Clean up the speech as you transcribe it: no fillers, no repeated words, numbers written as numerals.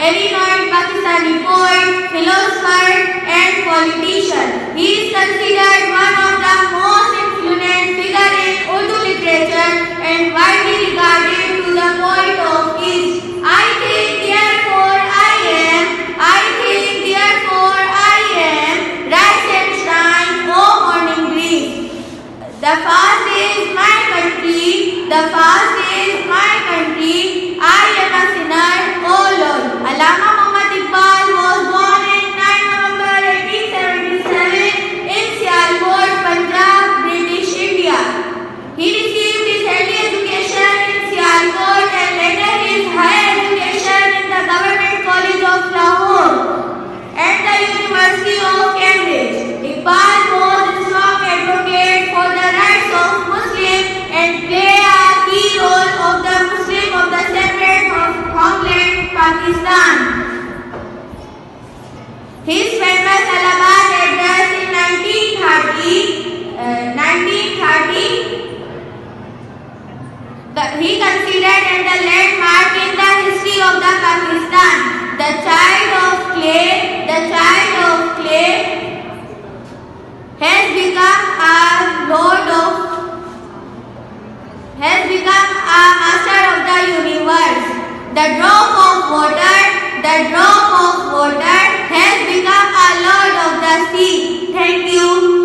a renowned Pakistani poet, philosopher and politician. He is considered one of the most influential figures in Urdu literature and widely regarded to the poet of East. I think therefore I am, rise and shine, O morning breeze. The fast is my country, the fast is my country, I am a sinner, O Lord. Allama Muhammad Iqbal was born on 9 November 1877 in Sialkot, Punjab, British India. He received his early education in Sialkot and later his higher education in the Government College of Lahore and the University of Cambridge. Iqbal was a strong advocate for the rights of Muslims and played a key role of the Muslim of the separate homeland Pakistan. His famous Allahabad address in 1930 he considered as a landmark in the history of the Pakistan. The child of clay has become a master of the universe. The drop of water has become a lord of the sea. Thank you.